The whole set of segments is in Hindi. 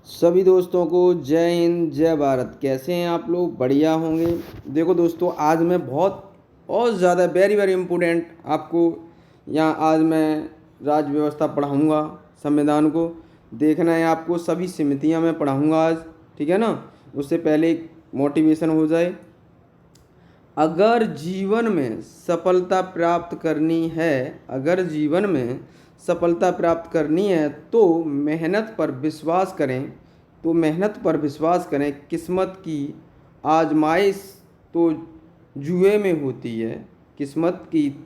सभी दोस्तों को जय हिंद जय भारत। कैसे हैं आप लोग? बढ़िया होंगे। देखो दोस्तों, आज मैं बहुत ज़्यादा वेरी वेरी इम्पोर्टेंट आपको यहाँ आज मैं राज्य व्यवस्था पढ़ाऊँगा। संविधान को देखना है आपको, सभी समितियाँ मैं पढ़ाऊँगा आज, ठीक है ना। उससे पहले एक मोटिवेशन हो जाए। अगर जीवन में सफलता प्राप्त करनी है अगर जीवन में सफलता प्राप्त करनी है तो मेहनत पर विश्वास करें। किस्मत की आजमाइश तो जुए में होती है। किस्मत की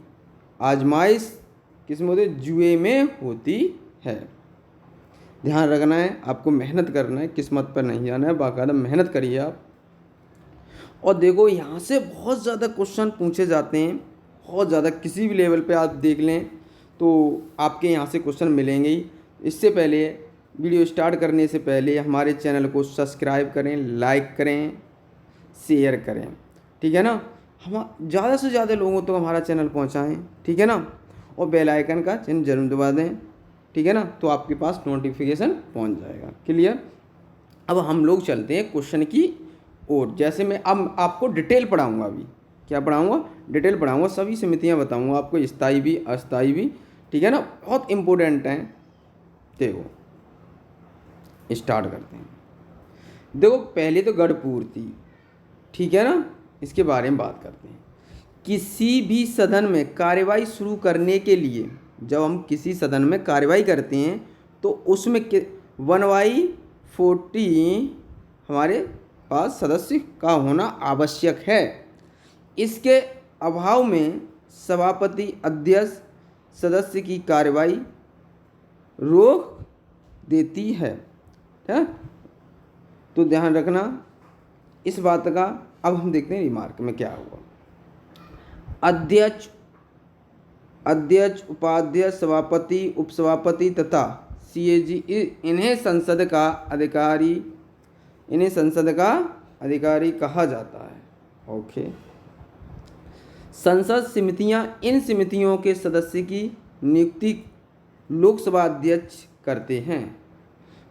आजमाइश किस्मत जुए में होती है। ध्यान रखना है, आपको मेहनत करना है, किस्मत पर नहीं जाना है। बाकायदा मेहनत करिए आप। और देखो, यहाँ से बहुत ज़्यादा क्वेश्चन पूछे जाते हैं, बहुत ज़्यादा। किसी भी लेवल पे आप देख लें तो आपके यहाँ से क्वेश्चन मिलेंगे ही। इससे पहले वीडियो स्टार्ट करने से पहले हमारे चैनल को सब्सक्राइब करें, लाइक करें, शेयर करें, ठीक है ना। हम ज़्यादा से ज़्यादा लोगों तक हमारा चैनल पहुँचाएँ, ठीक है ना। और बेल आइकन का चिन्ह जरूर दबा दें, ठीक है ना, तो आपके पास नोटिफिकेशन पहुँच जाएगा। क्लियर। अब हम लोग चलते हैं क्वेश्चन की ओर। जैसे मैं अब आपको डिटेल पढ़ाऊँगा। अभी क्या पढ़ाऊँगा? डिटेल पढ़ाऊँगा। सभी समितियाँ बताऊँगा आपको, स्थायी भी अस्थायी भी, ठीक है ना। बहुत इम्पोर्टेंट हैं। देखो, स्टार्ट करते हैं। देखो, पहले तो गढ़ पूर्ति, ठीक है ना, इसके बारे में बात करते हैं। किसी भी सदन में कार्यवाही शुरू करने के लिए, जब हम किसी सदन में कार्यवाही करते हैं तो उसमें 1/40 हमारे पास सदस्य का होना आवश्यक है। इसके अभाव में सभापति अध्यक्ष सदस्य की कार्यवाही रोक देती है। तो ध्यान रखना इस बात का। अब हम देखते हैं रिमार्क में क्या हुआ। अध्यक्ष, उपाध्यक्ष, सभापति, उपसभापति तथा सीएजी इन्हें संसद का अधिकारी कहा जाता है। ओके। संसद समितियां, इन समितियों के सदस्य की नियुक्ति लोकसभा अध्यक्ष करते हैं।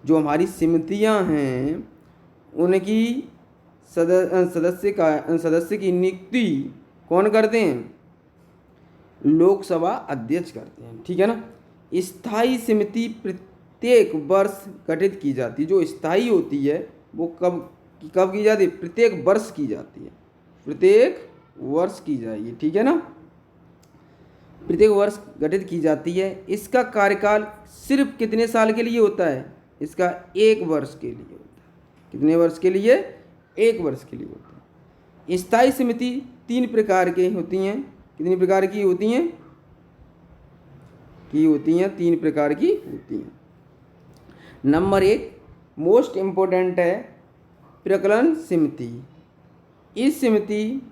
जो हमारी समितियां हैं उनकी सदस्य की नियुक्ति कौन करते हैं? लोकसभा अध्यक्ष करते हैं, ठीक है ना। स्थायी समिति प्रत्येक वर्ष गठित की जाती है। जो स्थायी होती है वो कब की जाती है? प्रत्येक वर्ष की जाती है। प्रत्येक वर्ष की जाएगी, ठीक है ना। प्रत्येक वर्ष गठित की जाती है। इसका कार्यकाल सिर्फ कितने साल के लिए होता है? इसका 1 वर्ष के लिए होता है। कितने वर्ष के लिए? 1 वर्ष के लिए होता है। स्थायी समिति 3 प्रकार की होती हैं। कितनी प्रकार की होती हैं? 3 प्रकार की होती हैं। नंबर 1 मोस्ट इम्पोर्टेंट है प्रकलन समिति। इस समिति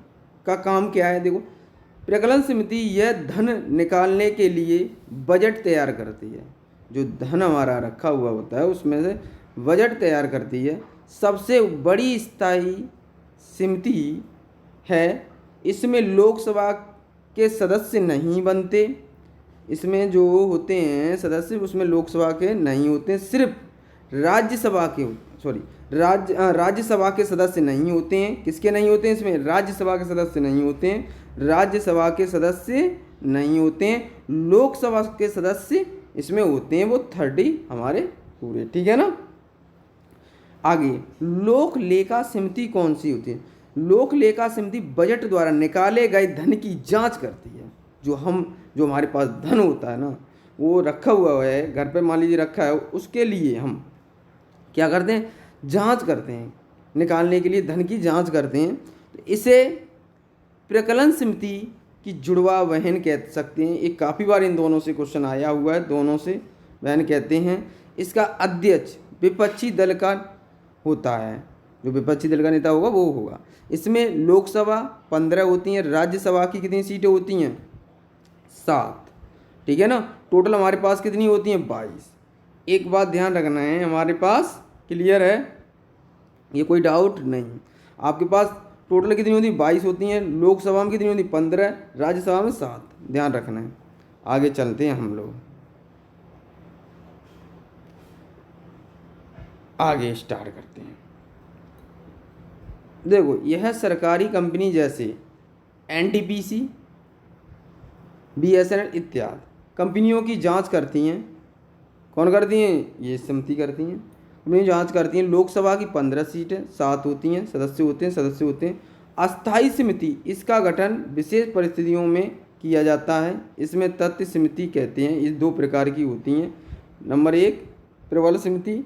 का काम क्या है? देखो, प्रकलन समिति यह धन निकालने के लिए बजट तैयार करती है। जो धन हमारा रखा हुआ होता है उसमें से बजट तैयार करती है। सबसे बड़ी स्थायी समिति है। इसमें लोकसभा के सदस्य नहीं बनते। इसमें जो होते हैं सदस्य उसमें लोकसभा के नहीं होते, सिर्फ राज्यसभा के सदस्य नहीं होते हैं। किसके नहीं होते हैं? इसमें राज्यसभा के सदस्य नहीं होते हैं। राज्यसभा के सदस्य नहीं होते हैं। लोकसभा के सदस्य इसमें होते हैं, वो 30 हमारे पूरे, ठीक है ना। आगे, लोक लेखा समिति कौन सी होती है? लोक लेखा समिति बजट द्वारा निकाले गए धन की जांच करती है। जो हमारे पास धन होता है ना, वो रखा हुआ है घर पे, मान लीजिए रखा है, उसके लिए हम क्या करते हैं? जांच करते हैं। निकालने के लिए धन की जांच करते हैं। तो इसे प्रकलन समिति की जुड़वा बहन कह सकते हैं। एक काफ़ी बार इन दोनों से क्वेश्चन आया हुआ है, दोनों से बहन कहते हैं। इसका अध्यक्ष विपक्षी दल का होता है। जो विपक्षी दल का नेता होगा वो होगा। इसमें लोकसभा 15 होती हैं। राज्यसभा की कितनी सीटें होती हैं? 7, ठीक है ना। टोटल हमारे पास कितनी होती हैं? 22। एक बात ध्यान रखना है हमारे पास, क्लियर है? ये कोई डाउट नहीं। आपके पास टोटल कितनी होती है? 22 होती हैं। लोकसभा में कितनी होती है? 15। राज्यसभा में 7। ध्यान रखना है। आगे चलते हैं हम लोग। आगे स्टार्ट करते हैं। देखो, यह सरकारी कंपनी जैसे एनटीपीसी, बीएसएनएल इत्यादि कंपनियों की जांच करती हैं। कौन करती हैं? ये समिति करती हैं। कंपनी जांच करती हैं। लोकसभा की 15 सीटें, 7 होती हैं, सदस्य होते हैं। अस्थायी समिति, इसका गठन विशेष परिस्थितियों में किया जाता है। इसमें तथ्य समिति कहते हैं। इस 2 प्रकार की होती हैं। नंबर 1 प्रबल समिति,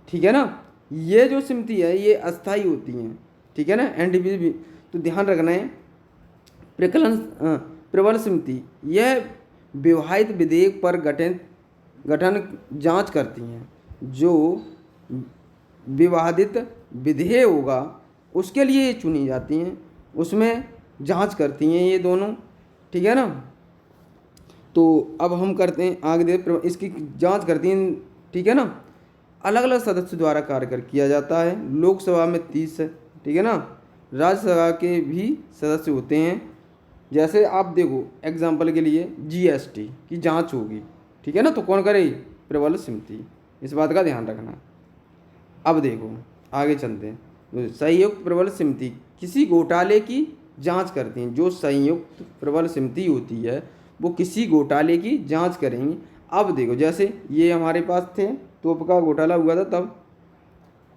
ठीक है ना। ये जो समिति है ये अस्थायी होती हैं, ठीक है ना। एनटीपीसी भी तो ध्यान रखना है। प्रबल समिति यह विवाहित विधेयक पर गठन जांच करती हैं। जो विवादित विधेयक होगा उसके लिए ये चुनी जाती हैं, उसमें जांच करती हैं ये दोनों, ठीक है ना। तो अब हम करते हैं आगे इसकी जांच करती हैं, ठीक है ना। अलग अलग सदस्य द्वारा कार्य किया जाता है। लोकसभा में 30 है, ठीक है ना। राज्यसभा के भी सदस्य होते हैं। जैसे आप देखो एग्जाम्पल के लिए जीएसटी की जांच होगी, ठीक है ना, तो कौन करे? प्रबल समिति। इस बात का ध्यान रखना। अब देखो आगे चलते हैं। तो संयुक्त प्रबल समिति किसी घोटाले की जांच करती हैं। जो संयुक्त प्रबल समिति होती है वो किसी घोटाले की जांच करेंगी। अब देखो जैसे ये हमारे पास थे, तोप का घोटाला हुआ था तब।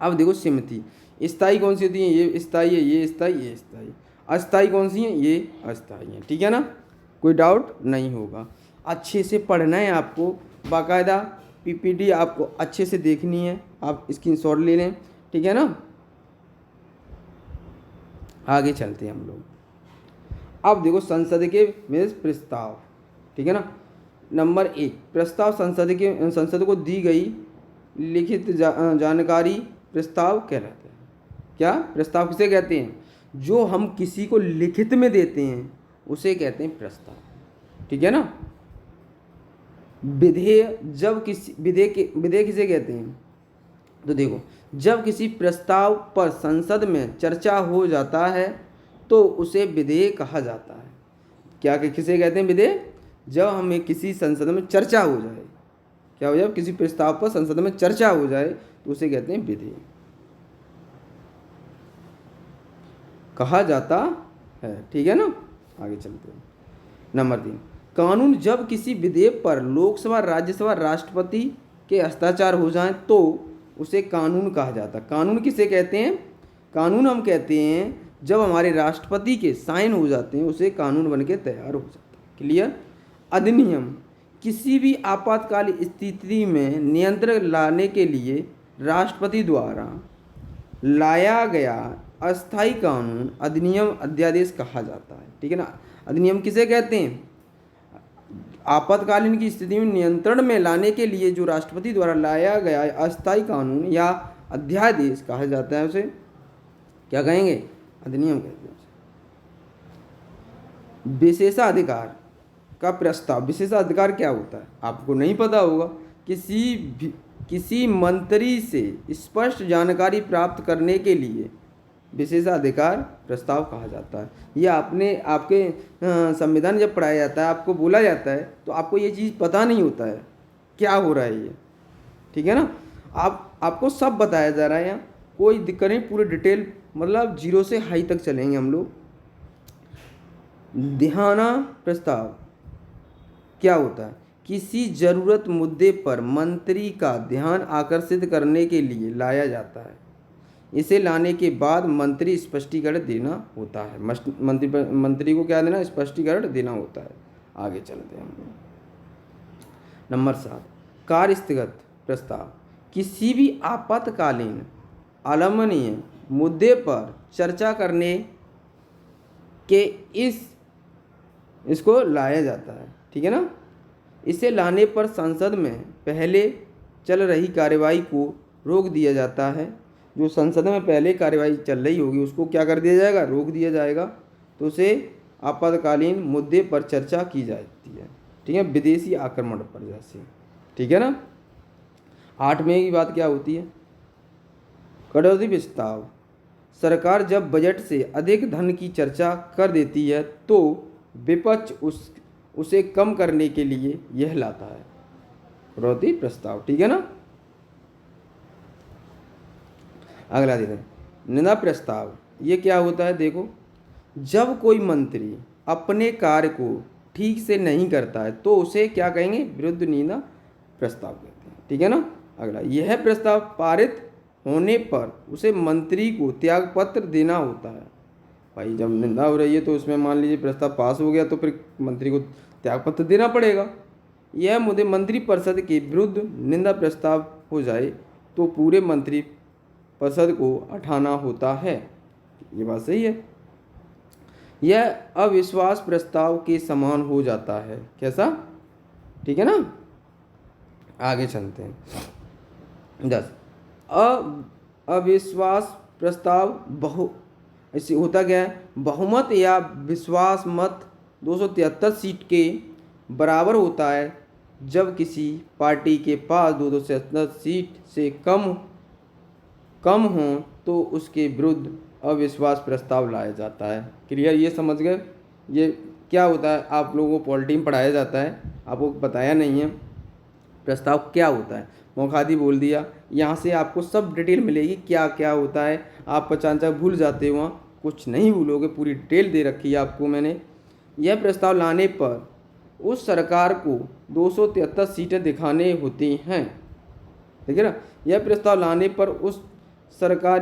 अब देखो समिति स्थायी कौन सी होती है? ये स्थायी है, ये स्थायी, ये स्थायी। अस्थायी कौन सी है? ये अस्थायी है, ठीक है ना। कोई डाउट नहीं होगा। अच्छे से पढ़ना है आपको, बाकायदा पीपीटी आपको अच्छे से देखनी है। आप स्क्रीनशॉट ले लें, ठीक है ना। आगे चलते हैं हम लोग। अब देखो संसद के में प्रस्ताव, ठीक है ना। नंबर 1 प्रस्ताव संसद को दी गई लिखित जानकारी प्रस्ताव कहलाता है। क्या प्रस्ताव किसे कहते हैं? जो हम किसी को लिखित में देते हैं उसे कहते हैं प्रस्ताव, ठीक है ना। विधेयक जब किसी विधेयक किसे कहते हैं? तो देखो जब किसी प्रस्ताव पर संसद में चर्चा हो जाता है तो उसे विधेयक कहा जाता है। क्या किसे कहते हैं? विधेयक। जब हमें किसी संसद में चर्चा हो जाए, क्या हो जाए? किसी प्रस्ताव पर संसद में चर्चा हो जाए तो उसे कहते हैं विधेयक कहा जाता है, ठीक है ना। आगे चलते हैं। नंबर 3 कानून जब किसी विधेयक पर लोकसभा, राज्यसभा, राष्ट्रपति के हस्ताक्षर हो जाएं तो उसे कानून कहा जाता है। कानून किसे कहते हैं? कानून हम कहते हैं जब हमारे राष्ट्रपति के साइन हो जाते हैं उसे कानून बन के तैयार हो जाता है। क्लियर। अधिनियम किसी भी आपातकाल स्थिति में नियंत्रण लाने के लिए राष्ट्रपति द्वारा लाया गया अस्थायी कानून अधिनियम, अध्यादेश कहा जाता है, ठीक है ना। अधिनियम किसे कहते हैं? आपातकालीन की स्थिति में नियंत्रण में लाने के लिए जो राष्ट्रपति द्वारा लाया गया अस्थायी कानून या अध्यादेश कहा जाता है उसे क्या कहेंगे? अधिनियम कहते हैं। विशेषाधिकार का प्रस्ताव। विशेषाधिकार क्या होता है? आपको नहीं पता होगा। किसी मंत्री से स्पष्ट जानकारी प्राप्त करने के लिए विशेषाधिकार प्रस्ताव कहा जाता है। ये आपके संविधान जब पढ़ाया जाता है आपको बोला जाता है तो आपको ये चीज़ पता नहीं होता है क्या हो रहा है ये, ठीक है ना। आपको सब बताया जा रहा है यहाँ, कोई दिक्कत नहीं। पूरे डिटेल मतलब 0 से हाई तक चलेंगे हम लोग। ध्याना प्रस्ताव क्या होता है? किसी जरूरत मुद्दे पर मंत्री का ध्यान आकर्षित करने के लिए लाया जाता है। इसे लाने के बाद मंत्री स्पष्टीकरण देना होता है। मंत्री को क्या देना? स्पष्टीकरण देना होता है। आगे चलते हैं हम लोग। नंबर 7 कार्य स्थगित प्रस्ताव। किसी भी आपातकालीन अलमनीय मुद्दे पर चर्चा करने के इसको लाया जाता है, ठीक है ना। इसे लाने पर संसद में पहले चल रही कार्यवाही को रोक दिया जाता है। जो संसद में पहले कार्यवाही चल रही होगी उसको क्या कर दिया जाएगा? रोक दिया जाएगा। तो उसे आपातकालीन मुद्दे पर चर्चा की जाती है, ठीक है। विदेशी आक्रमण पर जैसे, ठीक है ना। 8वें की बात क्या होती है? कटौती प्रस्ताव। सरकार जब बजट से अधिक धन की चर्चा कर देती है तो विपक्ष उसे कम करने के लिए यह लाता है कटौती प्रस्ताव, ठीक है ना। अगला देखते हैं निंदा प्रस्ताव। ये क्या होता है, देखो जब कोई मंत्री अपने कार्य को ठीक से नहीं करता है तो उसे क्या कहेंगे, विरुद्ध निंदा प्रस्ताव कहते हैं। ठीक है ना। अगला, यह प्रस्ताव पारित होने पर उसे मंत्री को त्यागपत्र देना होता है। भाई जब निंदा हो रही है तो उसमें मान लीजिए प्रस्ताव पास हो गया तो फिर मंत्री को त्यागपत्र देना पड़ेगा। यह मुद्दे मंत्री परिषद के विरुद्ध निंदा प्रस्ताव हो जाए तो पूरे मंत्री परिषद को हटाना होता है। ये बात सही है। यह अविश्वास प्रस्ताव के समान हो जाता है। कैसा, ठीक है ना। आगे चलते हैं। 10 अविश्वास प्रस्ताव ऐसे होता क्या है, बहुमत या विश्वास मत 273 सीट के बराबर होता है जब किसी पार्टी के पास 273 सीट से कम हो तो उसके विरुद्ध अविश्वास प्रस्ताव लाया जाता है। क्लियर, ये समझ गए। ये क्या होता है, आप लोगों को पॉलिटी में पढ़ाया जाता है, आपको बताया नहीं है प्रस्ताव क्या होता है। मौखादी बोल दिया, यहाँ से आपको सब डिटेल मिलेगी क्या क्या होता है। आप पचानचा भूल जाते हो, वहाँ कुछ नहीं भूलोगे, पूरी डिटेल दे रखी है आपको मैंने। यह प्रस्ताव लाने पर उस सरकार को 273 सीटें दिखाने होती हैं। ठीक है ना। यह प्रस्ताव लाने पर उस सरकार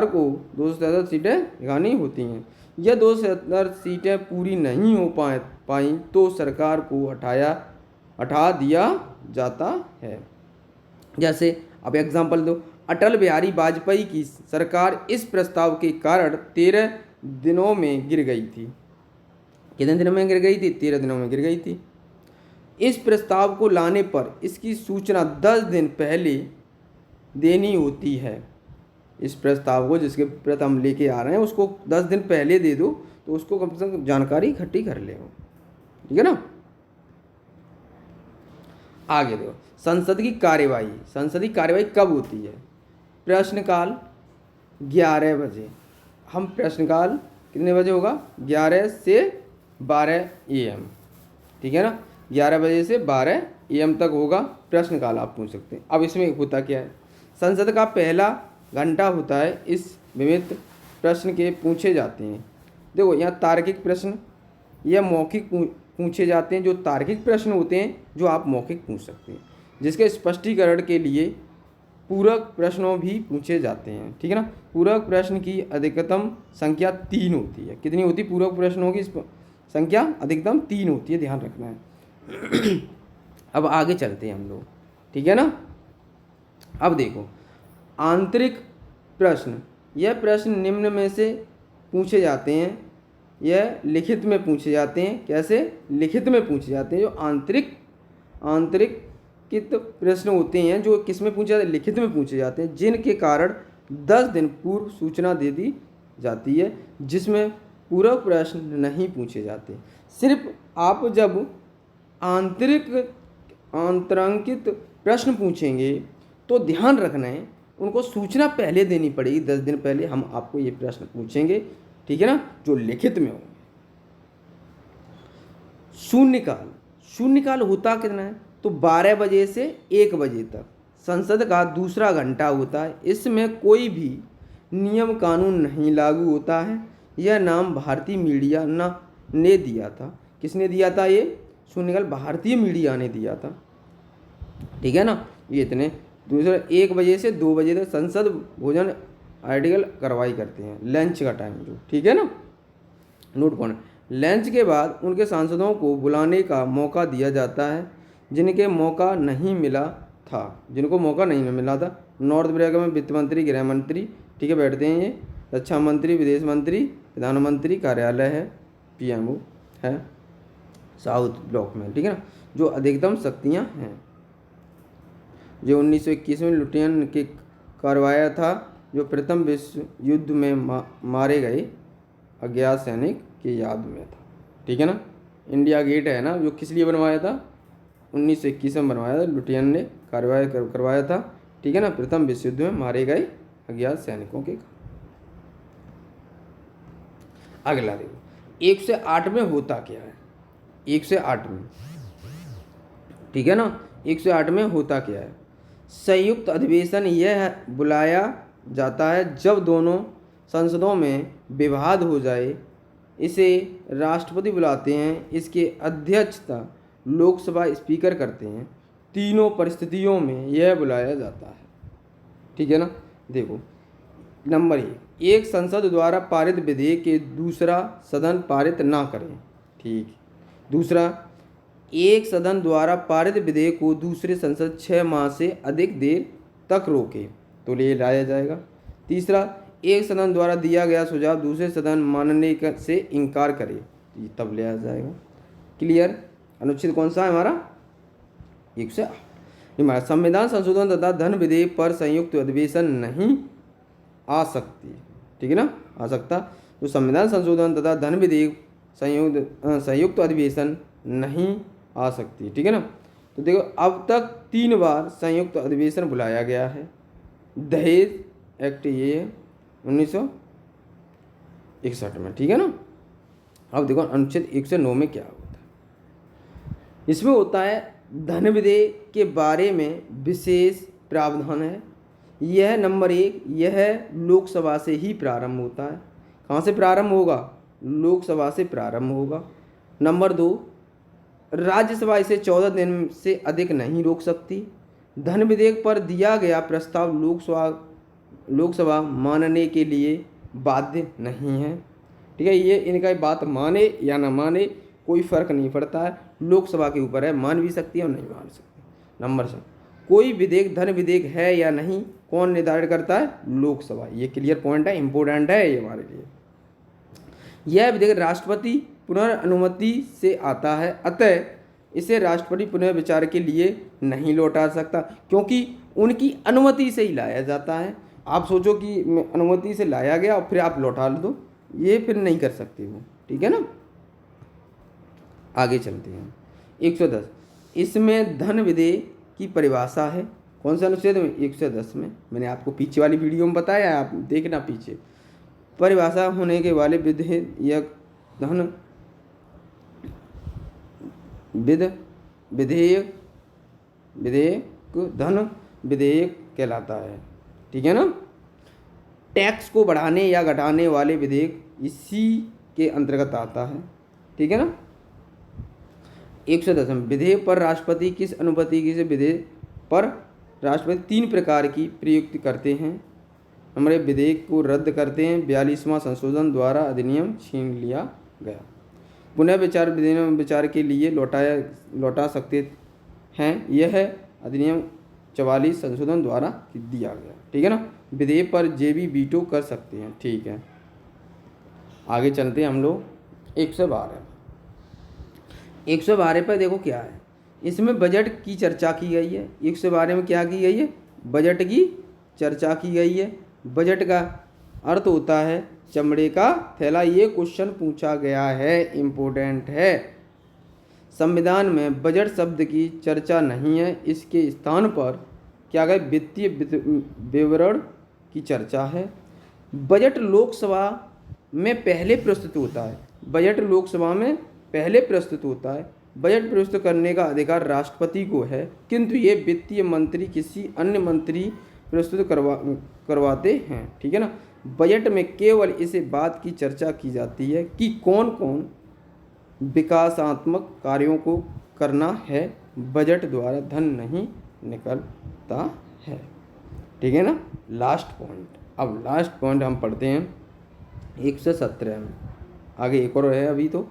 को 273 सीटें दिखानी होती हैं। यह 273 सीटें पूरी नहीं हो पाई तो सरकार को हटा दिया जाता है। जैसे अब एग्जांपल दो, अटल बिहारी वाजपेयी की सरकार इस प्रस्ताव के कारण 13 दिनों में गिर गई थी। कितने दिनों में गिर गई थी, 13 दिनों में गिर गई थी। इस प्रस्ताव को लाने पर इसकी सूचना 10 दिन पहले देनी होती है। इस प्रस्ताव को जिसके प्रति हम लेके आ रहे हैं उसको 10 दिन पहले दे दो तो उसको कम से कम जानकारी इकट्ठी कर ले। ठीक है ना। आगे देखो, संसदीय कार्यवाही कब होती है। प्रश्नकाल 11 बजे। हम प्रश्नकाल कितने बजे होगा, 11 से 12 AM। ठीक है ना, 11 बजे से 12 AM तक होगा प्रश्नकाल, आप पूछ सकते हैं। अब इसमें होता क्या है, संसद का पहला घंटा होता है, इस विविध प्रश्न के पूछे जाते हैं। देखो यहाँ तार्किक प्रश्न या मौखिक पूछे जाते हैं। जो तार्किक प्रश्न होते हैं जो आप मौखिक पूछ सकते हैं, जिसके स्पष्टीकरण के लिए पूरक प्रश्नों भी पूछे जाते हैं। ठीक है ना। पूरक प्रश्न की अधिकतम संख्या 3 होती है। कितनी होती है, पूरक प्रश्नों की संख्या अधिकतम 3 होती है, ध्यान रखना है। अब आगे चलते हैं हम लोग। ठीक है ना। अब देखो आंतरिक प्रश्न, यह प्रश्न निम्न में से पूछे जाते हैं। यह लिखित में पूछे जाते हैं। कैसे, लिखित में पूछे जाते हैं। जो आंतरिक प्रश्न होते हैं जो किस में पूछे जाते हैं, लिखित में पूछे जाते हैं, जिनके कारण 10 दिन पूर्व सूचना दे दी जाती है, जिसमें पूरक प्रश्न नहीं पूछे जाते। सिर्फ आप जब आंतरांकित प्रश्न पूछेंगे तो ध्यान रखना है उनको सूचना पहले देनी पड़ेगी। 10 दिन पहले हम आपको ये प्रश्न पूछेंगे। ठीक है ना, जो लिखित में होंगे। शून्यकाल होता कितना है, तो 12 बजे से 1 बजे तक संसद का दूसरा घंटा होता है। इसमें कोई भी नियम कानून नहीं लागू होता है। यह नाम भारतीय मीडिया ने दिया था। किसने दिया था ये शून्यकाल, भारतीय मीडिया ने दिया था। ठीक है ना। ये इतने दूसरा 1 बजे से 2 बजे तक संसद भोजन आर्टिकल कार्रवाई करते हैं, लंच का टाइम जो। ठीक है ना, नोट पॉइंट। लंच के बाद उनके सांसदों को बुलाने का मौका दिया जाता है जिनको मौका नहीं मिला था। नॉर्थ अमेरिका में वित्त मंत्री, गृह मंत्री, ठीक है, बैठते हैं ये। रक्षा मंत्री, विदेश मंत्री, प्रधानमंत्री कार्यालय है, PMO है साउथ ब्लॉक में। ठीक है ना, जो अधिकतम शक्तियाँ हैं। जो 1921 में लुटियन के करवाया था, जो प्रथम विश्व युद्ध में मारे गए अज्ञात सैनिक की याद में था। ठीक है ना। इंडिया गेट है ना, जो किस लिए बनवाया था, 1921 में बनवाया था, लुटियन ने करवाया था। ठीक है ना, प्रथम विश्व युद्ध में मारे गए अज्ञात सैनिकों के। अगला देखो 1 से 8 में होता क्या है। 1 से 8 में, ठीक है ना, 1 से 8 में होता क्या है। संयुक्त अधिवेशन यह बुलाया जाता है जब दोनों संसदों में विवाद हो जाए। इसे राष्ट्रपति बुलाते हैं। इसके अध्यक्षता लोकसभा स्पीकर करते हैं। तीनों परिस्थितियों में यह बुलाया जाता है। ठीक है ना। देखो नंबर एक संसद द्वारा पारित विधेयक के दूसरा सदन पारित ना करें। ठीक। दूसरा, एक सदन द्वारा पारित विधेयक को दूसरे संसद 6 माह से अधिक देर तक रोके तो ले लाया जाएगा। तीसरा, एक सदन द्वारा दिया गया सुझाव दूसरे सदन मानने से इनकार करे तब लिया जाएगा। क्लियर। अनुच्छेद कौन सा है हमारा? 108। हमारा संविधान संशोधन तथा धन विधेयक पर संयुक्त अधिवेशन नहीं आ सकती। ठीक है ना, आ सकता। तो संविधान संशोधन तथा धन विधेयक संयुक्त अधिवेशन नहीं आ सकती। ठीक है ना। तो देखो अब तक 3 बार संयुक्त अधिवेशन बुलाया गया है। दहेज एक्ट ये है 1961 में। ठीक है ना। अब देखो अनुच्छेद 109 में क्या होता है। इसमें होता है धन विधेयक के बारे में विशेष प्रावधान है। यह नंबर 1 यह लोकसभा से ही प्रारंभ होता है। कहाँ से प्रारंभ होगा? लोकसभा से प्रारंभ होगा। नंबर 2 राज्यसभा इसे 14 दिन से अधिक नहीं रोक सकती। धन विधेयक पर दिया गया प्रस्ताव लोकसभा मानने के लिए बाध्य नहीं है। ठीक है, ये इनका बात माने या ना माने कोई फर्क नहीं पड़ता है। लोकसभा के ऊपर है, मान भी सकती है और नहीं मान सकती। नंबर 7 कोई विधेयक धन विधेयक है या नहीं कौन निर्धारित करता है? लोकसभा। ये क्लियर पॉइंट है, इंपॉर्टेंट है ये हमारे लिए। यह विधेयक राष्ट्रपति पुनर्अनुमति से आता है, अतः इसे राष्ट्रपति पुनर्विचार के लिए नहीं लौटा सकता क्योंकि उनकी अनुमति से ही लाया जाता है। आप सोचो कि अनुमति से लाया गया और फिर आप लौटा दो, ये फिर नहीं कर सकते वो। ठीक है ना। आगे चलते हैं। 110 इसमें धन विधेयक की परिभाषा है। कौन सा अनुच्छेद में? 110 में। मैंने आपको पीछे वाली वीडियो में बताया, आप देखना पीछे। परिभाषा होने के वाले विधेयक धन विधेयक कहलाता है। ठीक है ना। टैक्स को बढ़ाने या घटाने वाले विधेयक इसी के अंतर्गत आता है। ठीक है ना। 110 विधेयक पर राष्ट्रपति किस अनुपति से विधेयक पर राष्ट्रपति 3 प्रकार की प्रयुक्त करते हैं। हमारे विधेयक को रद्द करते हैं। 42वां संशोधन द्वारा अधिनियम छीन लिया गया। पुनः विचार के लिए लौटा सकते हैं। यह अधिनियम 44 संशोधन द्वारा दिया गया। ठीक है ना। विधेयक पर जेबी वीटो कर सकते हैं। ठीक है, आगे चलते हैं हम लोग। 112 पर देखो क्या है। इसमें बजट की चर्चा की गई है। 112 में क्या की गई है? बजट की चर्चा की गई है। बजट का अर्थ होता है चमड़े का थैला। ये क्वेश्चन पूछा गया है, इम्पोर्टेंट है। संविधान में बजट शब्द की चर्चा नहीं है। इसके स्थान पर क्या गया? वित्तीय विवरण की चर्चा है। बजट लोकसभा में पहले प्रस्तुत होता है। बजट लोकसभा में पहले प्रस्तुत होता है। बजट प्रस्तुत करने का अधिकार राष्ट्रपति को है, किंतु ये वित्तीय मंत्री किसी अन्य मंत्री प्रस्तुत करवाते हैं। ठीक है ना। बजट में केवल इसे बात की चर्चा की जाती है कि कौन कौन विकासात्मक कार्यों को करना है। बजट द्वारा धन नहीं निकलता है। ठीक है ना। Last point. अब लास्ट पॉइंट हम पढ़ते हैं 117 में। आगे एक और है अभी तो।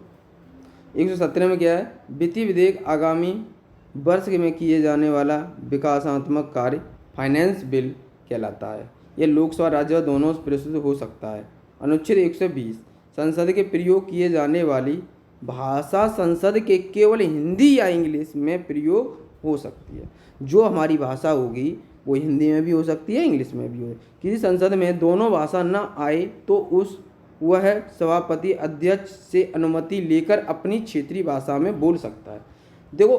117 में क्या है? वित्तीय विधेयक आगामी वर्ष में किए जाने वाला विकासात्मक कार्य फाइनेंस बिल कहलाता है। यह लोकसभा राज्यसभा दोनों से प्रस्तुत हो सकता है। अनुच्छेद 120 संसद के प्रयोग किए जाने वाली भाषा संसद के केवल हिंदी या इंग्लिश में प्रयोग हो सकती है। जो हमारी भाषा होगी वो हिंदी में भी हो सकती है, इंग्लिश में भी हो। किसी संसद में दोनों भाषा न आए तो वह सभापति अध्यक्ष से अनुमति लेकर अपनी क्षेत्रीय भाषा में बोल सकता है। देखो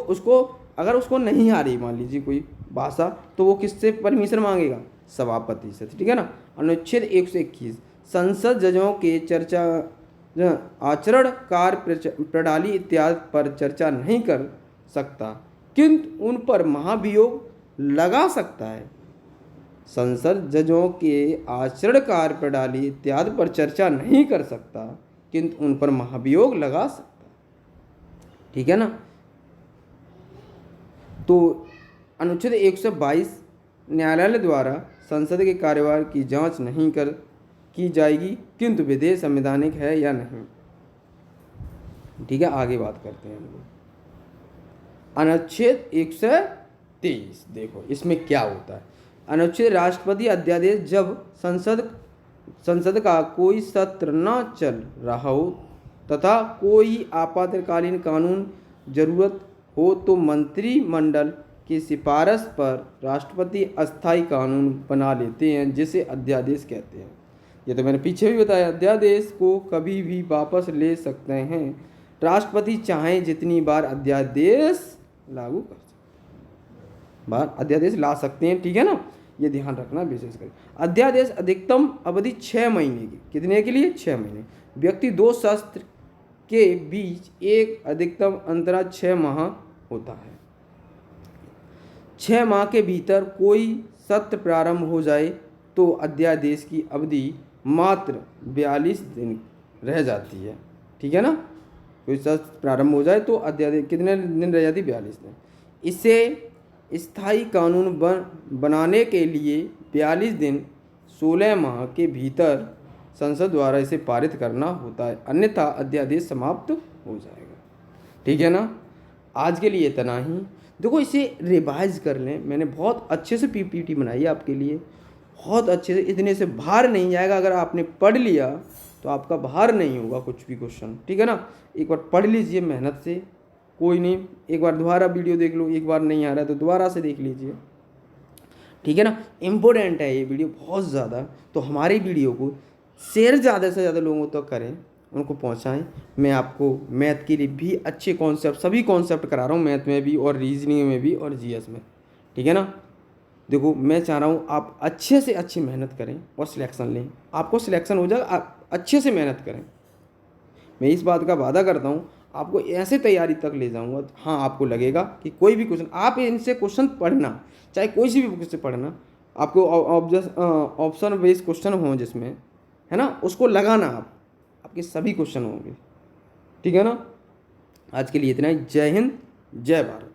अगर उसको नहीं आ रही मान लीजिए कोई भाषा, तो वो किससे परमिशन मांगेगा? सभापति से। ठीक है ना। अनुच्छेद 121 संसद जजों के आचरण कार्य प्रणाली इत्यादि पर चर्चा नहीं कर सकता, किंतु उन पर महाभियोग लगा सकता है। संसद जजों के आचरण कार्य प्रणाली इत्यादि पर चर्चा नहीं कर सकता, किंतु उन पर महाभियोग लगा सकता है। ठीक है ना। तो अनुच्छेद 122 न्यायालय द्वारा संसद के कार्यभार की जांच नहीं की जाएगी, किंतु विधेयक संवैधानिक है या नहीं। ठीक है, आगे बात करते हैं हम लोग। अनुच्छेद 123 देखो इसमें क्या होता है। अनुच्छेद राष्ट्रपति अध्यादेश जब संसद का कोई सत्र न चल रहा हो तथा कोई आपातकालीन कानून जरूरत हो तो मंत्रिमंडल की सिफारिश पर राष्ट्रपति अस्थायी कानून बना लेते हैं, जिसे अध्यादेश कहते हैं। ये तो मैंने पीछे भी बताया, अध्यादेश को कभी भी वापस ले सकते हैं। राष्ट्रपति चाहे जितनी बार अध्यादेश लागू कर बार अध्यादेश ला सकते हैं। ठीक है ना, ये ध्यान रखना विशेष कर। अध्यादेश अधिकतम अवधि 6 महीने की, कितने के लिए? 6 महीने। व्यक्ति 2 सत्र के बीच एक अधिकतम अंतराल 6 माह होता है। 6 माह के भीतर कोई सत्र प्रारंभ हो जाए तो अध्यादेश की अवधि मात्र 42 दिन रह जाती है। ठीक है ना, कोई सत्र प्रारंभ हो जाए तो अध्यादेश कितने दिन रह जाती? 42 दिन। इसे स्थायी कानून बनाने के लिए 42 दिन 16 माह के भीतर संसद द्वारा इसे पारित करना होता है, अन्यथा अध्यादेश समाप्त हो जाएगा। ठीक है ना, आज के लिए इतना ही। देखो इसे रिवाइज कर लें, मैंने बहुत अच्छे से पीपीटी बनाई है आपके लिए, बहुत अच्छे से, इतने से बाहर नहीं जाएगा। अगर आपने पढ़ लिया तो आपका बाहर नहीं होगा कुछ भी क्वेश्चन। ठीक है ना, एक बार पढ़ लीजिए मेहनत से, कोई नहीं, एक बार दोबारा वीडियो देख लो, एक बार नहीं आ रहा है तो दोबारा से देख लीजिए। ठीक है ना, इम्पोर्टेंट है ये वीडियो बहुत ज़्यादा। तो हमारी वीडियो को शेयर ज़्यादा से ज़्यादा लोगों तक करें, उनको पहुंचाएं। मैं आपको मैथ के लिए भी अच्छे कॉन्सेप्ट, सभी कॉन्सेप्ट करा रहा हूँ, मैथ में भी और रीजनिंग में भी और जीएस में। ठीक है ना, देखो मैं चाह रहा हूँ आप अच्छे से अच्छी मेहनत करें और सिलेक्शन लें। आपको सिलेक्शन हो जाएगा, आप अच्छे से मेहनत करें। मैं इस बात का वादा करता हूँ, आपको ऐसे तैयारी तक ले जाऊंगा। हाँ, आपको लगेगा कि कोई भी क्वेश्चन, आप इनसे क्वेश्चन पढ़ना, चाहे कोई सी भी बुक से पढ़ना, आपको ऑप्शन बेस्ड क्वेश्चन हो जिसमें, है ना, उसको लगाना आपके सभी क्वेश्चन होंगे। ठीक है ना, आज के लिए इतना ही। जय हिंद, जय भारत।